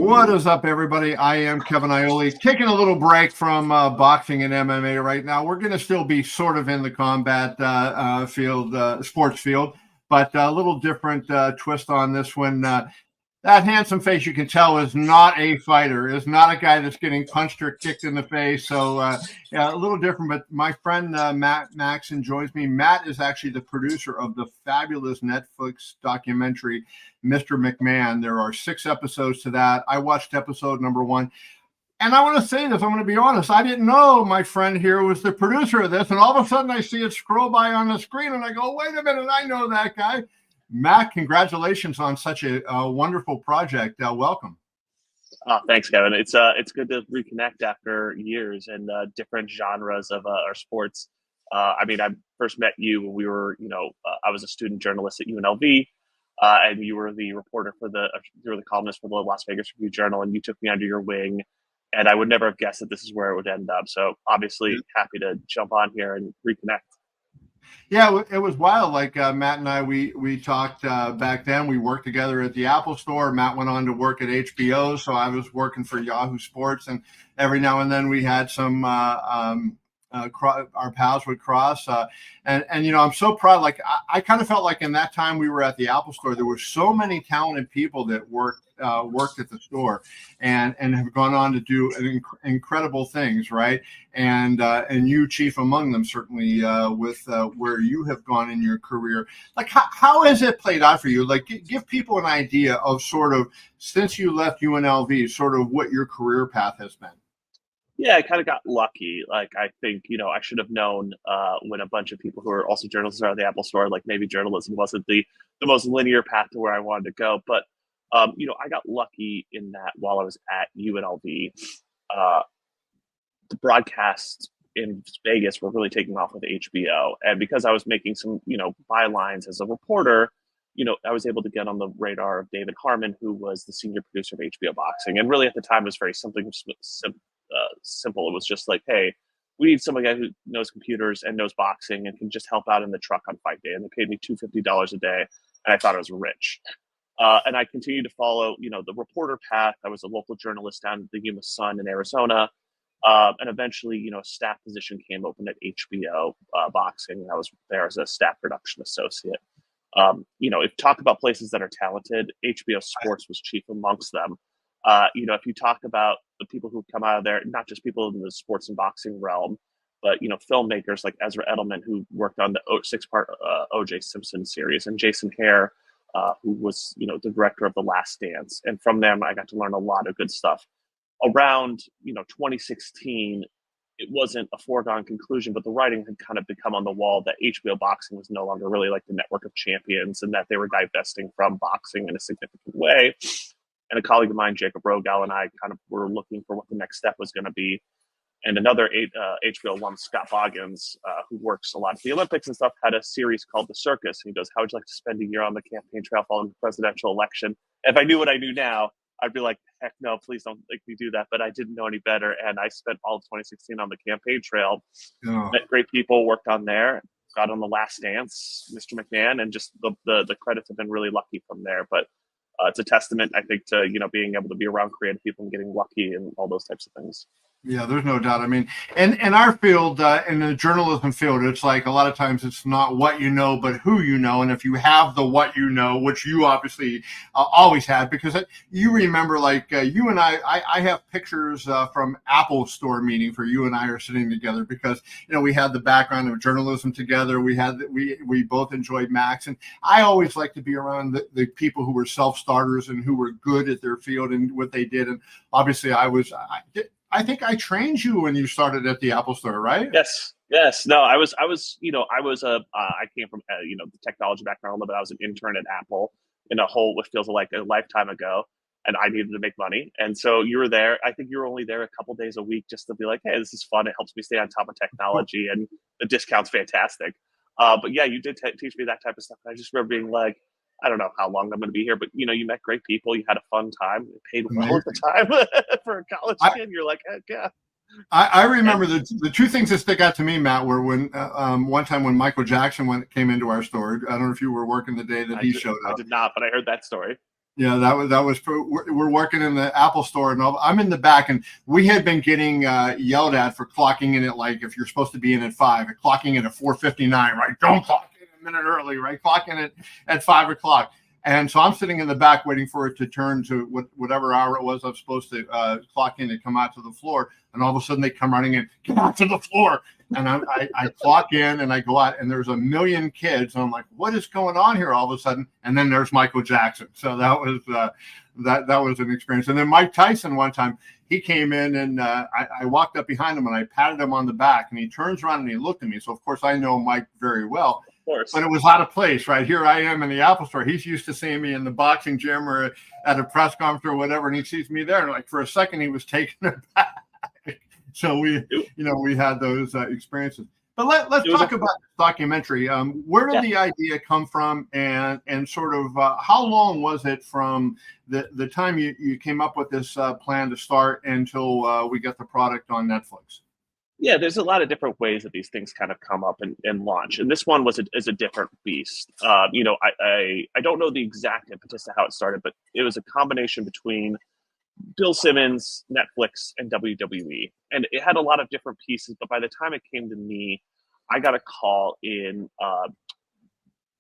What is up, everybody? I am Kevin Ioli, taking a little break from boxing and MMA right now. We're going to still be sort of in the combat field, sports field, but a little different twist on this one. That handsome face, you can tell, is not a fighter, is not a guy that's getting punched or kicked in the face. So, yeah, a little different. But my friend Matt Maxson joins me. Matt is actually the producer of the fabulous Netflix documentary, Mr. McMahon. There are 6 episodes to that. I watched episode number 1. And I want to say this, I'm going to be honest. I didn't know my friend here was the producer of this. And all of a sudden I see it scroll by on the screen and I go, wait a minute, I know that guy. Matt, congratulations on such a wonderful project. Welcome. Oh, thanks, Kevin. It's good to reconnect after years and different genres of our sports. I first met you when we were, I was a student journalist at UNLV, and you were the reporter you were the columnist for the Las Vegas Review-Journal, and you took me under your wing. And I would never have guessed that this is where it would end up. So obviously happy to jump on here and reconnect. Yeah, it was wild. Like Matt and I, we talked back then. We worked together at the Apple Store. Matt went on to work at HBO, so I was working for Yahoo Sports, and every now and then we had some our paths would cross. And I'm so proud. Like I kind of felt like in that time we were at the Apple Store, there were so many talented people that worked at the store and have gone on to do incredible things, right? And you, chief among them, certainly with where you have gone in your career. Like how has it played out for you? Like give people an idea of sort of since you left UNLV, sort of what your career path has been. Yeah, I kind of got lucky. Like, I think, I should have known when a bunch of people who are also journalists are at the Apple Store, like maybe journalism wasn't the most linear path to where I wanted to go. But, I got lucky in that while I was at UNLV, the broadcasts in Vegas were really taking off with HBO. And because I was making some, bylines as a reporter, I was able to get on the radar of David Harmon, who was the senior producer of HBO Boxing. And really at the time it was very simple. It was just like, hey, we need some guy who knows computers and knows boxing and can just help out in the truck on fight day. And they paid me $250 a day, and I thought I was rich. And I continued to follow, the reporter path. I was a local journalist down at the Yuma Sun in Arizona, and eventually, a staff position came open at HBO Boxing, and I was there as a staff production associate. If talk about places that are talented, HBO Sports was chief amongst them. If you talk about the people who come out of there, not just people in the sports and boxing realm, but, filmmakers like Ezra Edelman, who worked on the 6-part O.J. Simpson series, and Jason Hare, who was, the director of The Last Dance. And from them, I got to learn a lot of good stuff. Around, 2016, it wasn't a foregone conclusion, but the writing had kind of become on the wall that HBO Boxing was no longer really like the network of champions and that they were divesting from boxing in a significant way. And a colleague of mine, Jacob Rogal, and I kind of were looking for what the next step was going to be. And another HBO alum, Scott Boggins, who works a lot at the Olympics and stuff, had a series called The Circus. And he goes, how would you like to spend a year on the campaign trail following the presidential election? If I knew what I knew now, I'd be like, heck no, please don't make me do that. But I didn't know any better. And I spent all of 2016 on the campaign trail, met great people, worked on there, got on The Last Dance, Mr. McMahon, and just the credits have been really lucky from there. But it's a testament, I think, to, being able to be around creative people and getting lucky and all those types of things. Yeah, there's no doubt. I mean, in our field, in the journalism field, it's like a lot of times it's not what you know, but who you know. And if you have the what you know, which you obviously always had, because you remember, like you and I have pictures from Apple Store meeting for you and I are sitting together because, we had the background of journalism together. We both enjoyed Max. And I always like to be around the people who were self-starters and who were good at their field and what they did. And obviously I think I trained you when you started at the Apple Store, right? Yes. No, I came from, the technology background, but I was an intern at Apple in what feels like a lifetime ago. And I needed to make money. And so you were there. I think you were only there a couple days a week just to be like, hey, this is fun. It helps me stay on top of technology and the discount's fantastic. But yeah, you did teach me that type of stuff. And I just remember being like, I don't know how long I'm going to be here, but you met great people. You had a fun time. It paid well at the time for a college kid. You're like, heck yeah. I remember the 2 things that stick out to me, Matt, were when one time when Michael Jackson came into our store. I don't know if you were working the day that he showed up. I did not, but I heard that story. Yeah, we're working in the Apple store, and I'm in the back, and we had been getting yelled at for clocking in at, like, if you're supposed to be in at 5, clocking in at 4:59, right? Don't clock in a minute early, right? Clock in at 5 o'clock. And so I'm sitting in the back waiting for it to turn to whatever hour it was I'm supposed to clock in and come out to the floor. And all of a sudden they come running in, get out to the floor. And I clock in and I go out, and there's a million kids. And I'm like, what is going on here all of a sudden? And then there's Michael Jackson. So that was that was an experience. And then Mike Tyson, one time, he came in, and I walked up behind him and I patted him on the back, and he turns around and he looked at me. So of course I know Mike very well. But it was out of place, right? Here I am in the Apple store. He's used to seeing me in the boxing gym or at a press conference or whatever, and he sees me there. And like for a second, he was taken aback. So we had those experiences. But let's talk about this documentary. Where did the idea come from, and sort of how long was it from the time you came up with this plan to start until we get the product on Netflix? Yeah, there's a lot of different ways that these things kind of come up and launch, and this one is a different beast. I don't know the exact impetus to how it started, but it was a combination between Bill Simmons, Netflix, and WWE, and it had a lot of different pieces. But by the time it came to me, I got a call in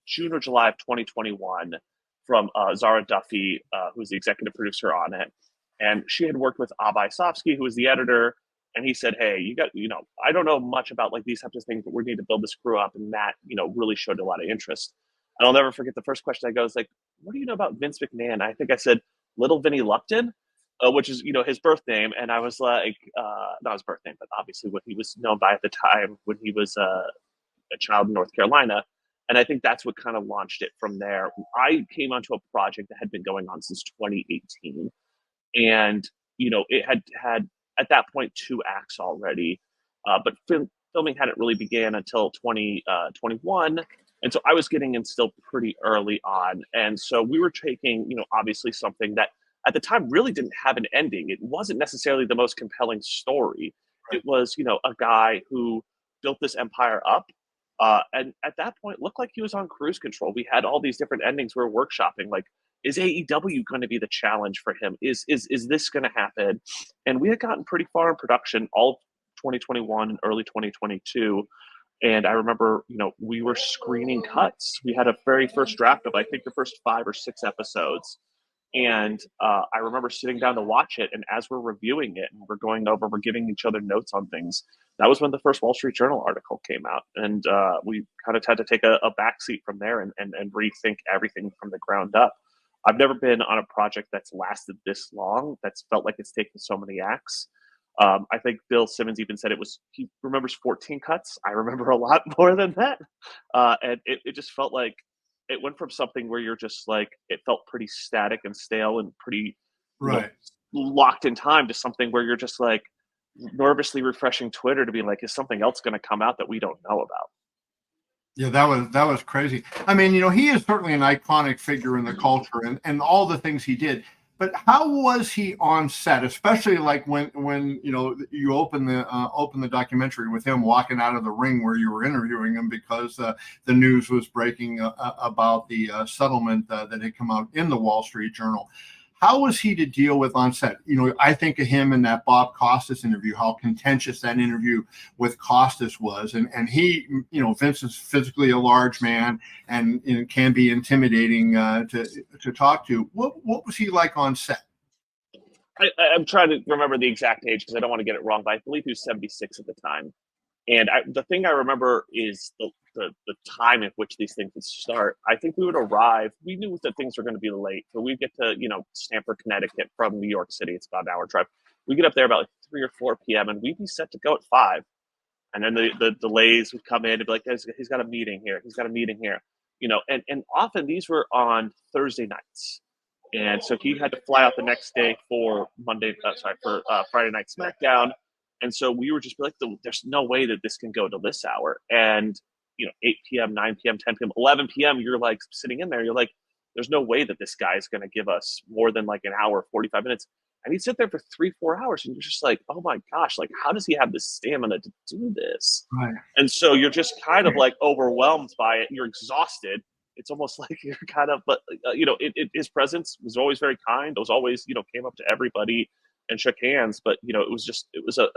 June or July of 2021 from Zara Duffy, who's the executive producer on it, and she had worked with Abhay Sofsky, who was the editor. And he said, hey, I don't know much about like these types of things, but we need to build this crew up. And Matt, really showed a lot of interest. And I'll never forget the first question I go is like, what do you know about Vince McMahon? I think I said Little Vinnie Lupton, which is, his birth name. And I was like, not his birth name, but obviously what he was known by at the time when he was a child in North Carolina. And I think that's what kind of launched it from there. I came onto a project that had been going on since 2018. And, it had at that point 2 acts already, but filming hadn't really began until 2021. And so I was getting in still pretty early on. And so we were taking, obviously something that at the time really didn't have an ending. It wasn't necessarily the most compelling story. Right. It was, a guy who built this empire up. And at that point looked like he was on cruise control. We had all these different endings we were workshopping, like, is AEW going to be the challenge for him? Is this going to happen? And we had gotten pretty far in production all of 2021 and early 2022. And I remember, we were screening cuts. We had a very first draft of, I think, the first 5 or 6 episodes. And I remember sitting down to watch it. And as we're reviewing it and we're giving each other notes on things, that was when the first Wall Street Journal article came out. And we kind of had to take a backseat from there and rethink everything from the ground up. I've never been on a project that's lasted this long, that's felt like it's taken so many acts. I think Bill Simmons even said he remembers 14 cuts. I remember a lot more than that. And it just felt like it went from something where you're just like, it felt pretty static and stale and pretty locked in time, to something where you're just like nervously refreshing Twitter to be like, is something else going to come out that we don't know about? Yeah, that was crazy. I mean, he is certainly an iconic figure in the culture and all the things he did. But how was he on set, especially like when you open the documentary with him walking out of the ring where you were interviewing him because the news was breaking about the settlement that had come out in the Wall Street Journal. How was he to deal with on set? I think of him in that Bob Costas interview, how contentious that interview with Costas was. And he, Vince is physically a large man and can be intimidating to talk to. What was he like on set? I'm trying to remember the exact age because I don't want to get it wrong, but I believe he was 76 at the time. And the thing I remember is the time at which these things would start. I think we would arrive. We knew that things were going to be late. So we'd get to, Stamford, Connecticut from New York City. It's about an hour drive. We get up there about like 3 or 4 p.m. and we'd be set to go at 5. And then the delays would come in and be like, he's got a meeting here. He's got a meeting here. And often these were on Thursday nights. And so he had to fly out the next day for Friday Night SmackDown. And so we were just like, there's no way that this can go to this hour. And, 8 p.m., 9 p.m., 10 p.m., 11 p.m., you're like sitting in there. You're like, there's no way that this guy is going to give us more than like an hour, 45 minutes. And he'd sit there for 3-4 hours. And you're just like, oh my gosh, like, how does he have the stamina to do this? Right. And so you're just kind of like overwhelmed by it. You're exhausted. it's almost like you're kind of, but his presence was always very kind. It was always, came up to everybody and shook hands. But it was a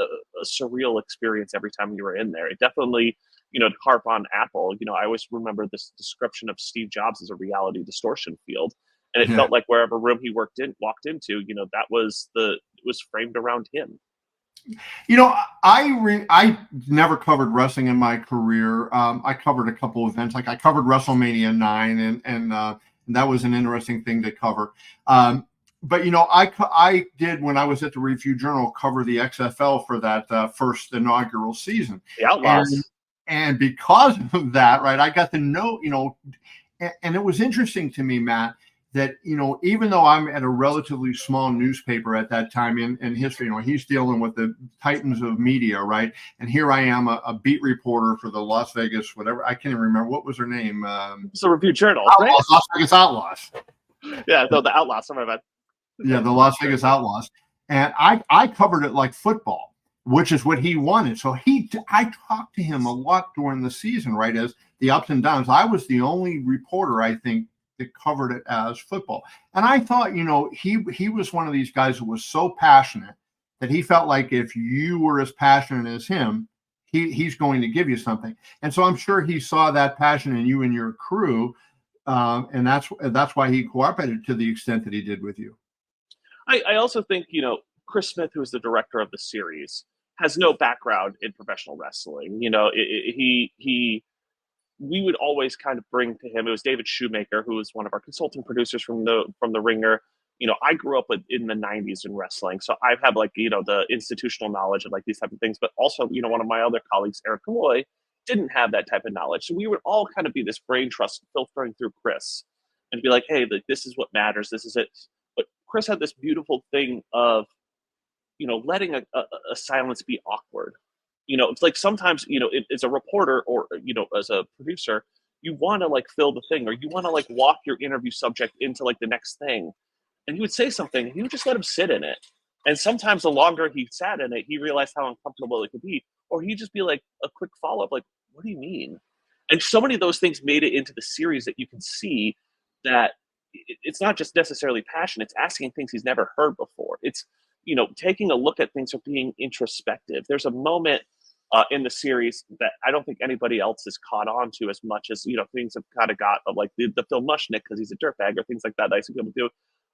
surreal experience every time you were in there. It definitely, to harp on Apple, I always remember this description of Steve Jobs as a reality distortion field, and it Yeah. felt like wherever room he walked into, that was it was framed around him. I never covered wrestling in my career. I covered a couple of events, like I covered WrestleMania 9, and that was an interesting thing to cover. But I did, when I was at the Review Journal, cover the XFL for that first inaugural season. The Outlaws. And because of that, right, I got to know, and it was interesting to me, Matt, that, even though I'm at a relatively small newspaper at that time in history, he's dealing with the titans of media, right? And here I am, a beat reporter for the Las Vegas, whatever, I can't even remember, what was her name? It's a Review Journal, Outlaws, right? Las Vegas Outlaws. Yeah, no, the Outlaws, sorry about that. Yeah, the Las Vegas Outlaws. And I covered it like football, which is what he wanted. So I talked to him a lot during the season, right, as the ups and downs. I was the only reporter, I think, that covered it as football. And I thought, he was one of these guys who was so passionate that he felt like if you were as passionate as him, he's going to give you something. And so I'm sure he saw that passion in you and your crew. And that's why he cooperated to the extent that he did with you. I also think, Chris Smith, who is the director of the series, has no background in professional wrestling. We would always kind of bring to him. It was David Shoemaker, who was one of our consulting producers from the Ringer. I grew up in the '90s in wrestling, so I've had the institutional knowledge of these type of things. But also, one of my other colleagues, Eric Malloy, didn't have that type of knowledge. So we would all kind of be this brain trust filtering through Chris and be like, hey, this is what matters. This is it. But Chris had this beautiful thing of, letting a silence be awkward. It's like sometimes, as a reporter or, as a producer, you want to fill the thing, or you want to walk your interview subject into the next thing. And he would say something and you would just let him sit in it. And sometimes the longer he sat in it, he realized how uncomfortable it could be. Or he'd just be a quick follow-up, what do you mean? And so many of those things made it into the series that you can see that it's not just necessarily passion. It's asking things he's never heard before. It's, taking a look at things or being introspective. There's a moment in the series that I don't think anybody else has caught on to as much as, things have kind of got of the Phil Mushnick because he's a dirtbag or things like that I see people do.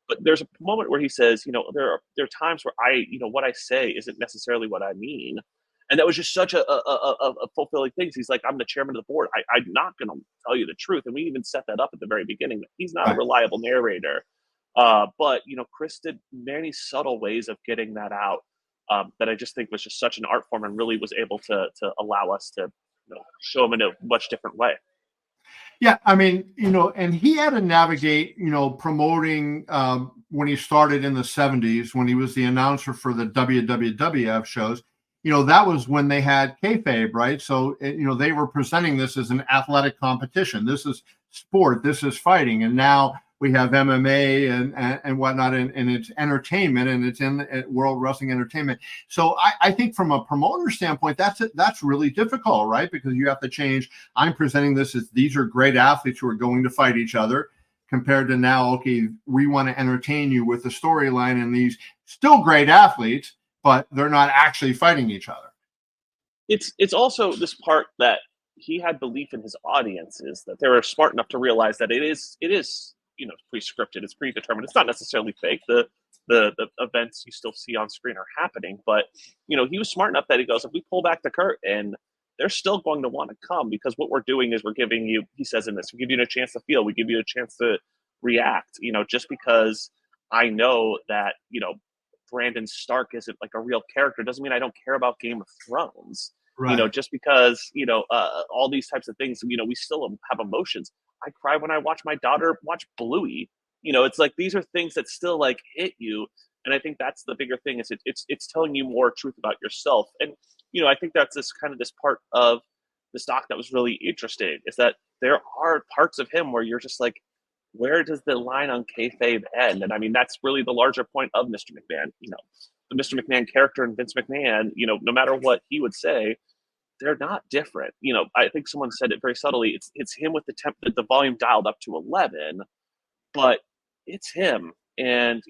But there's a moment where he says, there are times where what I say isn't necessarily what I mean. And that was just such a fulfilling thing. He's like, I'm the chairman of the board. I'm not going to tell you the truth. And we even set that up at the very beginning. He's not a reliable narrator. But, Chris did many subtle ways of getting that out that I just think was just such an art form and really was able to allow us to show him in a much different way. Yeah, I mean, and he had to navigate, promoting when he started in the 70s, when he was the announcer for the WWF shows. That was when they had kayfabe, right? So, they were presenting this as an athletic competition. This is sport. This is fighting. And now we have MMA and whatnot, and it's entertainment, and it's in World Wrestling Entertainment. So I think from a promoter standpoint, that's really difficult, right? Because you have to change. I'm presenting this as these are great athletes who are going to fight each other, compared to now, okay, we want to entertain you with the storyline and these still great athletes, but they're not actually fighting each other. It's also this part that he had belief in his audiences, that they were smart enough to realize that it is pre-scripted, it's predetermined. It's not necessarily fake. The events you still see on screen are happening, but he was smart enough that he goes, if we pull back the curtain, they're still going to want to come, because what we're doing is we're giving you, he says in this, we give you a chance to feel, we give you a chance to react. Just because I know that Brandon Stark isn't a real character doesn't mean I don't care about Game of Thrones. Right. Just because all these types of things, we still have emotions. I cry when I watch my daughter watch Bluey. It's these are things that still hit you. And I think that's the bigger thing, is it's telling you more truth about yourself. And I think that's this part of this doc that was really interesting, is that there are parts of him where you're just where does the line on kayfabe end? And I mean, that's really the larger point of Mr. McMahon. The Mr. McMahon character and Vince McMahon, no matter what he would say, they're not different. I think someone said it very subtly. It's him with the volume dialed up to 11, but it's him. And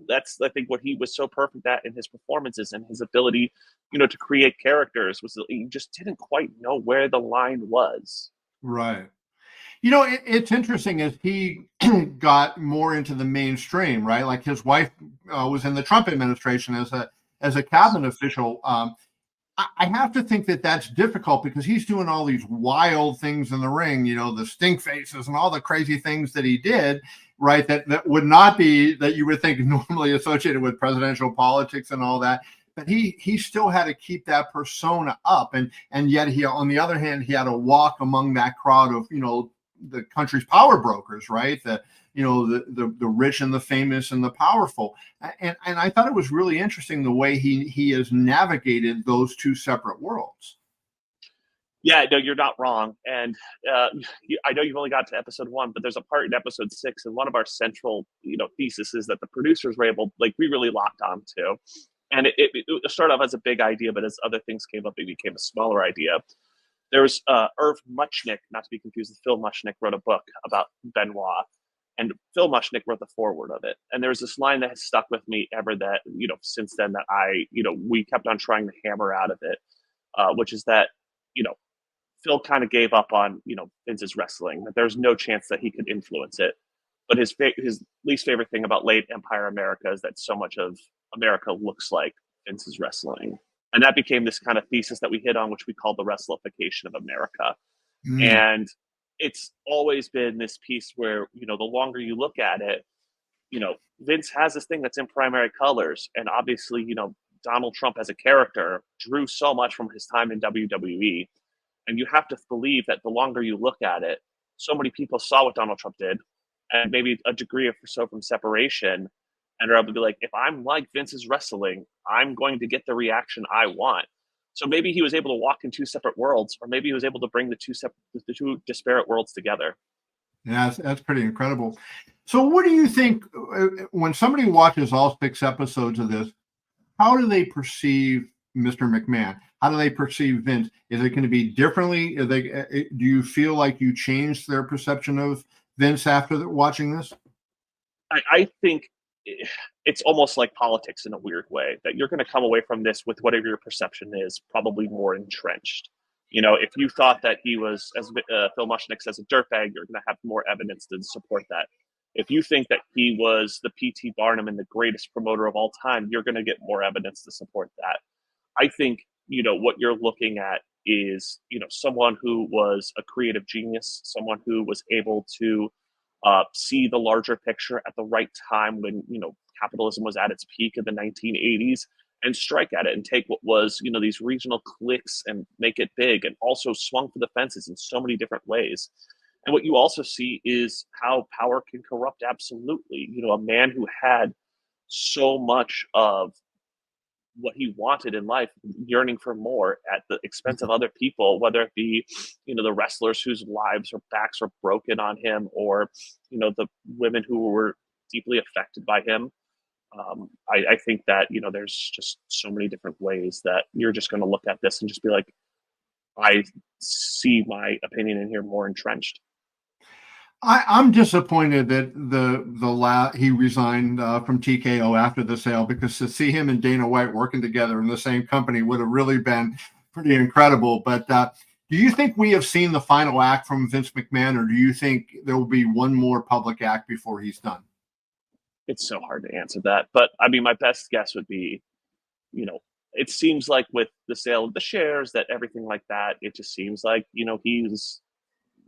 that's, I think, what he was so perfect at in his performances, and his ability, to create characters, was that he just didn't quite know where the line was. Right. It's interesting as he got more into the mainstream, right? Like his wife was in the Trump administration as a cabinet official. I have to think that that's difficult because he's doing all these wild things in the ring, the stink faces and all the crazy things that he did, right? That would not be, that you would think, normally associated with presidential politics and all that. But he still had to keep that persona up, and yet he, on the other hand, he had to walk among that crowd of the country's power brokers, right? The rich and the famous and the powerful. And I thought it was really interesting the way he has navigated those two separate worlds. Yeah, no, you're not wrong. And I know you've only got to episode 1, but there's a part in episode 6, and one of our central, thesis is that the producers were able, like, we really locked on to. And it started off as a big idea, but as other things came up, it became a smaller idea. There was Irv Muchnick, not to be confused with Phil Muchnick, wrote a book about Benoit, and Phil Muchnick wrote the foreword of it. And there's this line that has stuck with me ever, that since then, that we kept on trying to hammer out of it, which is that Phil kind of gave up on Vince's wrestling, that there's no chance that he could influence it. But his least favorite thing about late Empire America is that so much of America looks like Vince's wrestling. And that became this kind of thesis that we hit on, which we call the wrestleification of America. And it's always been this piece where, the longer you look at it, Vince has this thing that's in primary colors. And obviously, Donald Trump as a character drew so much from his time in WWE. And you have to believe that the longer you look at it, so many people saw what Donald Trump did, and maybe a degree of from separation, and are able to be like, if I'm like Vince's wrestling, I'm going to get the reaction I want. So maybe he was able to walk in two separate worlds, or maybe he was able to bring the two disparate worlds together. Yeah, that's pretty incredible. So what do you think, when somebody watches all 6 episodes of this, how do they perceive Mr. McMahon? How do they perceive Vince? Is it going to be differently? Do you feel like you changed their perception of Vince after watching this? I think it's almost like politics in a weird way, that you're going to come away from this with whatever your perception is, probably more entrenched. If you thought that he was, as Phil Mushnick says, a dirtbag, you're going to have more evidence to support that. If you think that he was the P.T. Barnum and the greatest promoter of all time, you're going to get more evidence to support that. I think, what you're looking at is, someone who was a creative genius, someone who was able to see the larger picture at the right time when, capitalism was at its peak in the 1980s, and strike at it and take what was, these regional cliques and make it big, and also swung for the fences in so many different ways. And what you also see is how power can corrupt absolutely. A man who had so much of what he wanted in life, yearning for more at the expense of other people, whether it be, the wrestlers whose lives or backs were broken on him, or, the women who were deeply affected by him. I think that, there's just so many different ways that you're just going to look at this and just be like, I see my opinion in here more entrenched. I'm disappointed that he resigned from TKO after the sale, because to see him and Dana White working together in the same company would have really been pretty incredible. But do you think we have seen the final act from Vince McMahon, or do you think there will be one more public act before he's done? It's so hard to answer that. But I mean, my best guess would be, it seems like with the sale of the shares, that everything like that, it just seems like, he's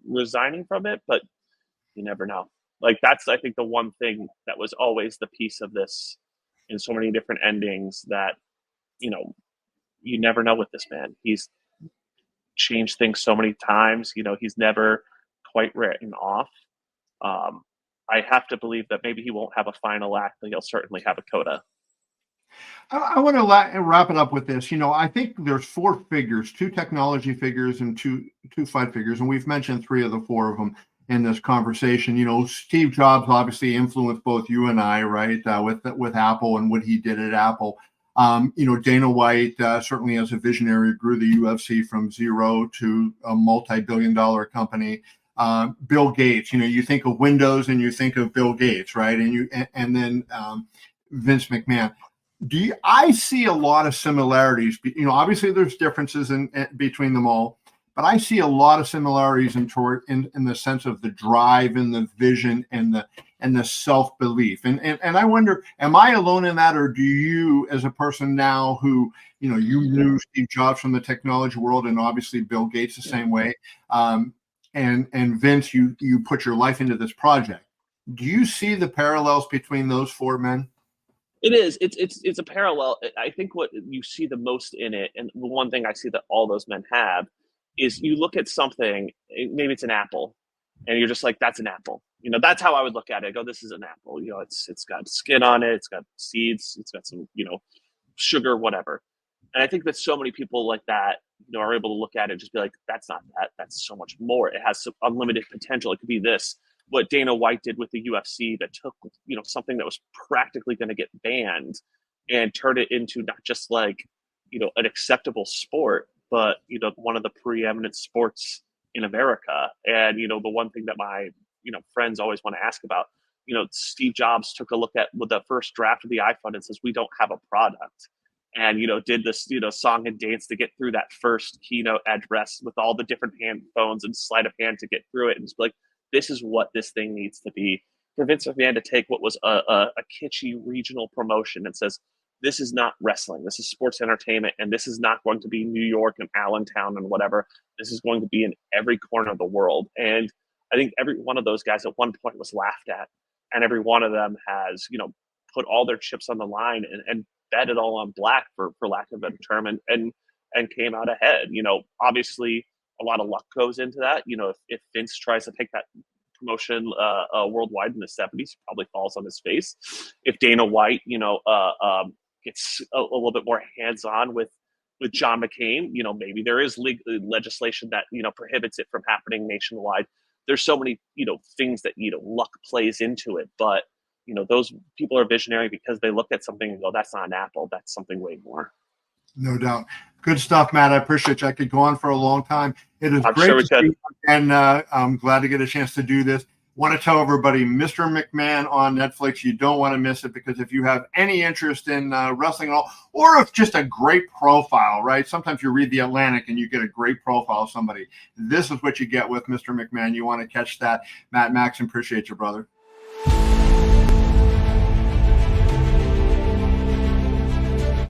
resigning from it, but you never know. Like, that's, I think, the one thing that was always the piece of this in so many different endings, that, you never know with this man. He's changed things so many times. He's never quite written off. I have to believe that maybe he won't have a final act, but he'll certainly have a coda. I want to wrap it up with this. I think there's 4 figures, 2 technology figures and two fight figures, and we've mentioned 3 of the 4 of them in this conversation. Steve Jobs obviously influenced both you and I, right, with Apple and what he did at Apple. Dana White certainly as a visionary grew the UFC from zero to a multi-billion-dollar company. Bill Gates, you think of Windows and you think of Bill Gates, right? And then Vince McMahon. I see a lot of similarities. Obviously there's differences in between them all, but I see a lot of similarities in the sense of the drive and the vision and the self-belief. And I wonder, am I alone in that, or do you, as a person now who, you knew Steve Jobs from the technology world, and obviously Bill Gates the same way, and Vince, you put your life into this project. Do you see the parallels between those four men? It is. It's a parallel. I think what you see the most in it, and the one thing I see that all those men have, is you look at something, maybe it's an apple, and you're just like, that's an apple. That's how I would look at it. I go, this is an apple. It's got skin on it, it's got seeds, it's got some, sugar, whatever. And I think that so many people like that, are able to look at it and just be like, that's not that. That's so much more. It has some unlimited potential. It could be this. What Dana White did with the UFC that took, something that was practically going to get banned and turned it into not just like, an acceptable sport, but, one of the preeminent sports in America. And, the one thing that my, friends always want to ask about, Steve Jobs took a look at the first draft of the iPhone and says, we don't have a product. And, did this, song and dance to get through that first keynote address with all the different hand phones and sleight of hand to get through it. And it's like, this is what this thing needs to be. For Vince McMahon to take what was a kitschy regional promotion and says, this is not wrestling, this is sports entertainment, and this is not going to be New York and Allentown and whatever. This is going to be in every corner of the world. And I think every one of those guys at one point was laughed at, and every one of them has, put all their chips on the line and bet it all on black, for lack of a better term, and came out ahead. Obviously a lot of luck goes into that. If Vince tries to take that promotion worldwide in the 70s, probably falls on his face. If Dana White, gets a little bit more hands-on with John McCain, maybe there is legislation that, prohibits it from happening nationwide. There's so many, things that, luck plays into it. But, those people are visionary because they look at something and go, that's not an apple, that's something way more. No doubt. Good stuff, Matt. I appreciate you. I could go on for a long time. It is great to see you, and I'm glad to get a chance to do this. Want to tell everybody, Mr. McMahon on Netflix. You don't want to miss it, because if you have any interest in wrestling at all, or if just a great profile, right? Sometimes you read The Atlantic and you get a great profile of somebody. This is what you get with Mr. McMahon. You want to catch that. Matt Maxson, appreciate you, brother.